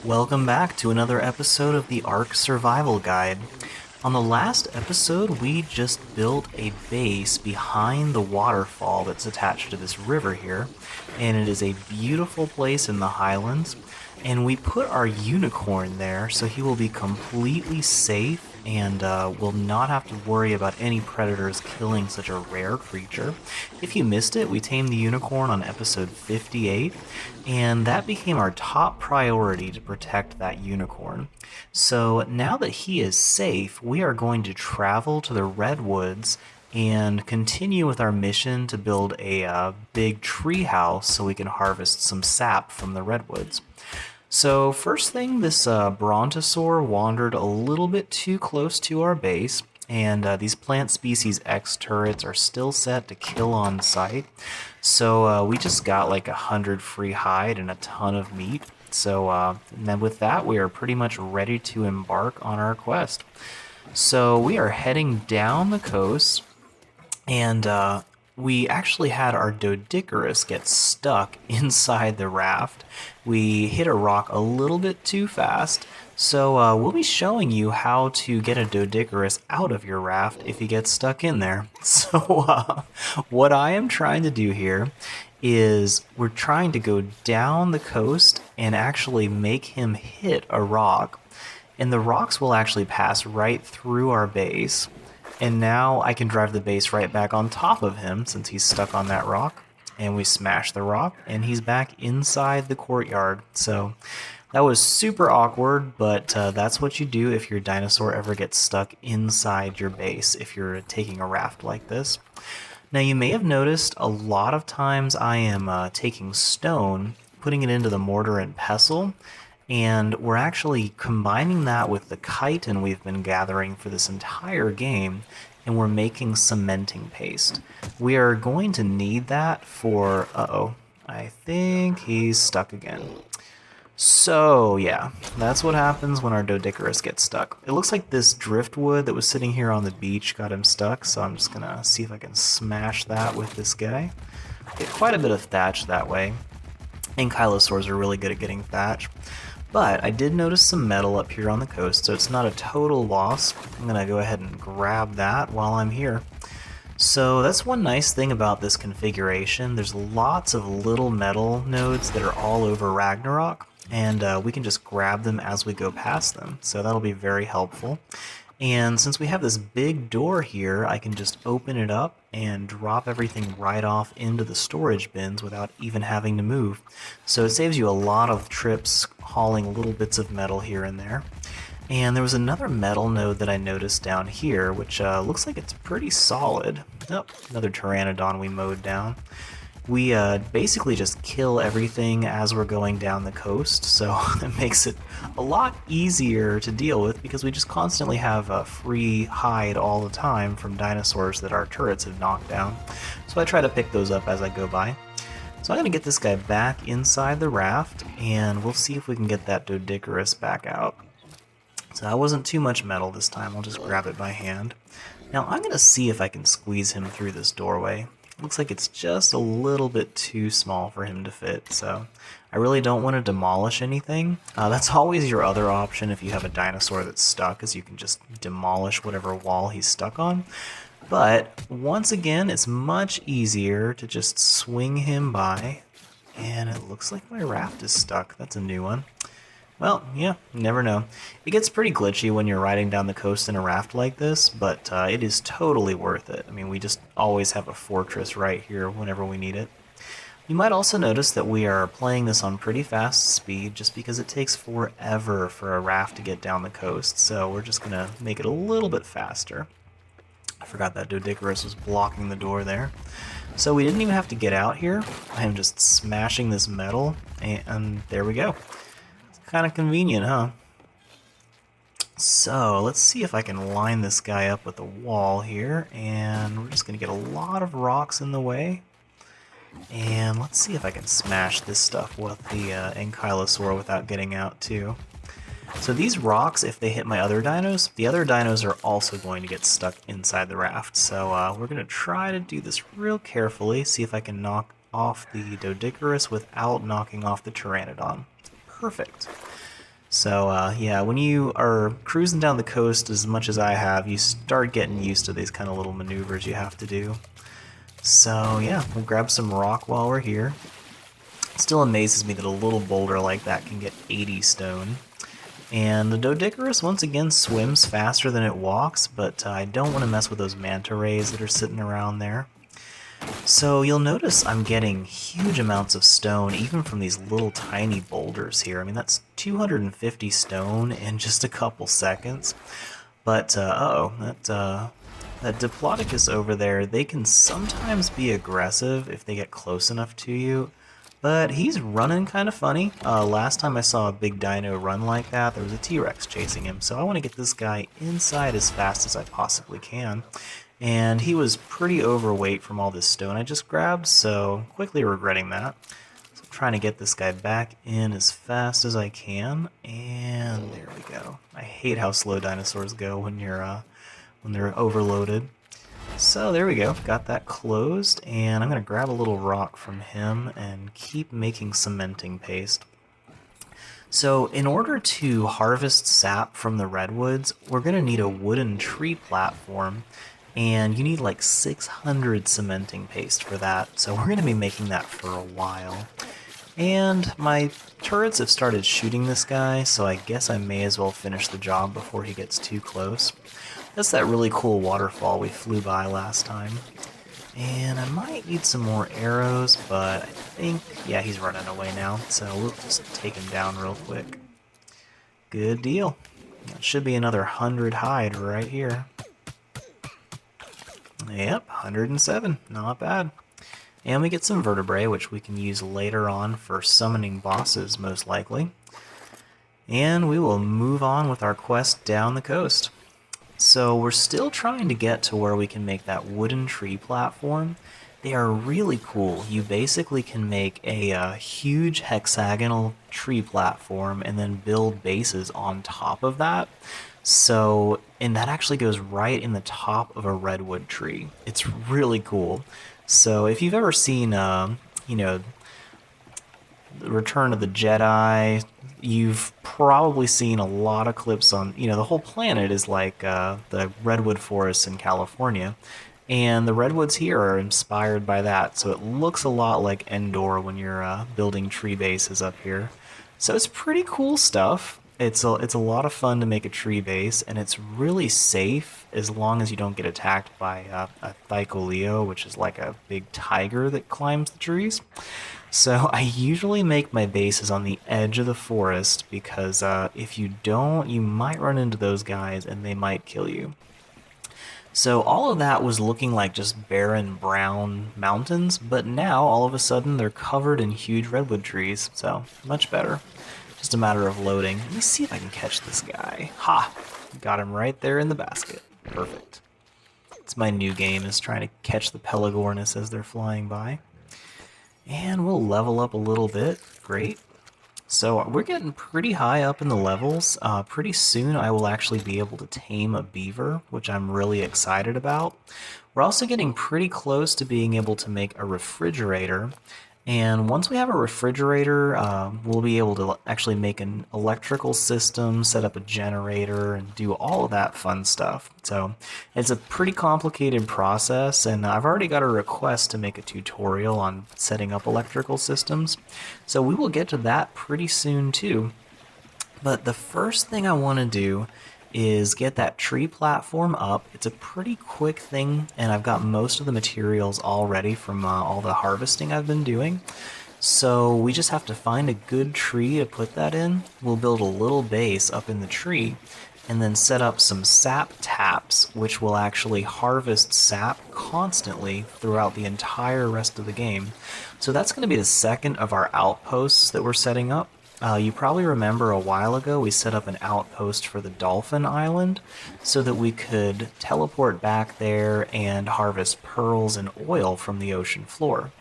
Welcome back to another episode of the Ark Survival Guide. On the last episode, we just built a base behind the waterfall that's attached to this river here, and it is a beautiful place in the highlands. And we put our unicorn there so he will be completely safe and will not have to worry about any predators killing such a rare creature. If you missed it, we tamed the unicorn on episode 58, and that became our top priority to protect that unicorn. So now that he is safe, we are going to travel to the Redwoods and continue with our mission to build a big tree house so we can harvest some sap from the redwoods. So first thing, this brontosaur wandered a little bit too close to our base, and these plant species X turrets are still set to kill on sight. So we just got like 100 free hide and a ton of meat. So and then with that, we are pretty much ready to embark on our quest. So we are heading down the coast, and we actually had our Doedicurus get stuck inside the raft. We hit a rock a little bit too fast, so we'll be showing you how to get a Doedicurus out of your raft if he gets stuck in there. So what I am trying to do here is we're trying to go down the coast and actually make him hit a rock. And the rocks will actually pass right through our base. And now I can drive the base right back on top of him since he's stuck on that rock. And we smash the rock, and he's back inside the courtyard. So that was super awkward, but that's what you do if your dinosaur ever gets stuck inside your base if you're taking a raft like this. Now you may have noticed a lot of times I am taking stone, putting it into the mortar and pestle, and we're actually combining that with the chitin we've been gathering for this entire game, and we're making cementing paste. We are going to need that for, I think he's stuck again. So yeah, that's what happens when our Doedicurus gets stuck. It looks like this driftwood that was sitting here on the beach got him stuck, so I'm just gonna see if I can smash that with this guy. Get quite a bit of thatch that way. Ankylosaurs are really good at getting thatch. But I did notice some metal up here on the coast, so it's not a total loss. I'm going to go ahead and grab that while I'm here. So that's one nice thing about this configuration. There's lots of little metal nodes that are all over Ragnarok, and we can just grab them as we go past them. So that'll be very helpful. And since we have this big door here, I can just open it up and drop everything right off into the storage bins without even having to move. So it saves you a lot of trips hauling little bits of metal here and there. And there was another metal node that I noticed down here, which looks like it's pretty solid. Oh, another pteranodon we mowed down. We basically just kill everything as we're going down the coast, so it makes it a lot easier to deal with because we just constantly have free hide all the time from dinosaurs that our turrets have knocked down. So I try to pick those up as I go by. So I'm going to get this guy back inside the raft, and we'll see if we can get that Doedicurus back out. So that wasn't too much metal this time, I'll just grab it by hand. Now I'm going to see if I can squeeze him through this doorway. Looks like it's just a little bit too small for him to fit, so I really don't want to demolish anything. That's always your other option if you have a dinosaur that's stuck, is you can just demolish whatever wall he's stuck on. But once again, it's much easier to just swing him by, and it looks like my raft is stuck. That's a new one. Well, yeah, you never know. It gets pretty glitchy when you're riding down the coast in a raft like this, but it is totally worth it. I mean, we just always have a fortress right here whenever we need it. You might also notice that we are playing this on pretty fast speed just because it takes forever for a raft to get down the coast, so we're just going to make it a little bit faster. I forgot that Doedicurus was blocking the door there. So we didn't even have to get out here. I am just smashing this metal, and there we go. Kind of convenient, huh? So let's see if I can line this guy up with a wall here, and we're just going to get a lot of rocks in the way. And let's see if I can smash this stuff with the Ankylosaur without getting out too. So these rocks, if they hit my other dinos, the other dinos are also going to get stuck inside the raft. So we're going to try to do this real carefully, see if I can knock off the Doedicurus without knocking off the Pteranodon. Perfect. So, yeah, when you are cruising down the coast as much as I have, you start getting used to these kind of little maneuvers you have to do. So, yeah, we'll grab some rock while we're here. It still amazes me that a little boulder like that can get 80 stone. And the Doedicurus once again swims faster than it walks, but I don't want to mess with those manta rays that are sitting around there. So you'll notice I'm getting huge amounts of stone even from these little tiny boulders here. I mean, that's 250 stone in just a couple seconds. But, that Diplodocus over there, they can sometimes be aggressive if they get close enough to you. But he's running kind of funny. Last time I saw a big dino run like that, there was a T-Rex chasing him. So I want to get this guy inside as fast as I possibly can. And he was pretty overweight from all this stone I just grabbed, so quickly regretting that. So I'm trying to get this guy back in as fast as I can, and there we go. I hate how slow dinosaurs go when they're overloaded. So there we go, got that closed, and I'm gonna grab a little rock from him and keep making cementing paste. So in order to harvest sap from the redwoods, we're gonna need a wooden tree platform, and you need like 600 cementing paste for that, so we're going to be making that for a while. And my turrets have started shooting this guy, so I guess I may as well finish the job before he gets too close. That's that really cool waterfall we flew by last time. And I might need some more arrows, but I think, yeah, he's running away now, so we'll just take him down real quick. Good deal. That should be another 100 hide right here. Yep, 107. Not bad. And we get some vertebrae, which we can use later on for summoning bosses, most likely. And we will move on with our quest down the coast. So we're still trying to get to where we can make that wooden tree platform. They are really cool. You basically can make a huge hexagonal tree platform and then build bases on top of that. So, and that actually goes right in the top of a redwood tree. It's really cool. So if you've ever seen, you know, the Return of the Jedi, you've probably seen a lot of clips on, you know, the whole planet is like the redwood forests in California. And the redwoods here are inspired by that, so it looks a lot like Endor when you're building tree bases up here. So it's pretty cool stuff. It's a lot of fun to make a tree base, and it's really safe as long as you don't get attacked by a Thycoleo, which is like a big tiger that climbs the trees. So I usually make my bases on the edge of the forest because if you don't, you might run into those guys and they might kill you. So all of that was looking like just barren brown mountains, but now all of a sudden they're covered in huge redwood trees, so much better. Just a matter of loading. Let me see if I can catch this guy. Ha! Got him right there in the basket. Perfect. It's my new game, is trying to catch the Pelagornis as they're flying by. And we'll level up a little bit. Great. So we're getting pretty high up in the levels. Pretty soon I will actually be able to tame a beaver, which I'm really excited about. We're also getting pretty close to being able to make a refrigerator. And once we have a refrigerator, we'll be able to actually make an electrical system, set up a generator, and do all of that fun stuff. So it's a pretty complicated process, and I've already got a request to make a tutorial on setting up electrical systems. So we will get to that pretty soon too. But the first thing I want to do is get that tree platform up. It's a pretty quick thing, and I've got most of the materials all ready from all the harvesting I've been doing. So we just have to find a good tree to put that in. We'll build a little base up in the tree, and then set up some sap taps, which will actually harvest sap constantly throughout the entire rest of the game. So that's going to be the second of our outposts that we're setting up. You probably remember a while ago we set up an outpost for the Dolphin Island so that we could teleport back there and harvest pearls and oil from the ocean floor.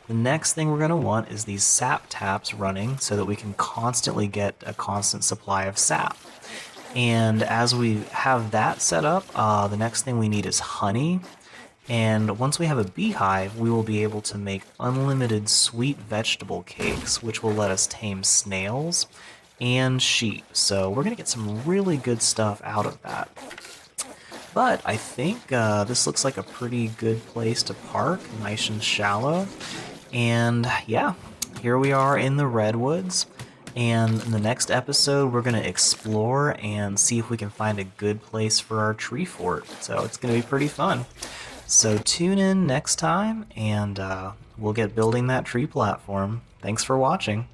The next thing we're going to want is these sap taps running so that we can constantly get a constant supply of sap. And as we have that set up, the next thing we need is honey. And once we have a beehive, we will be able to make unlimited sweet vegetable cakes, which will let us tame snails. and sheep. So we're going to get some really good stuff out of that. But I think this looks like a pretty good place to park, nice and shallow. And yeah, here we are in the Redwoods. And in the next episode, we're going to explore and see if we can find a good place for our tree fort. So it's going to be pretty fun. So tune in next time, and we'll get building that tree platform. Thanks for watching.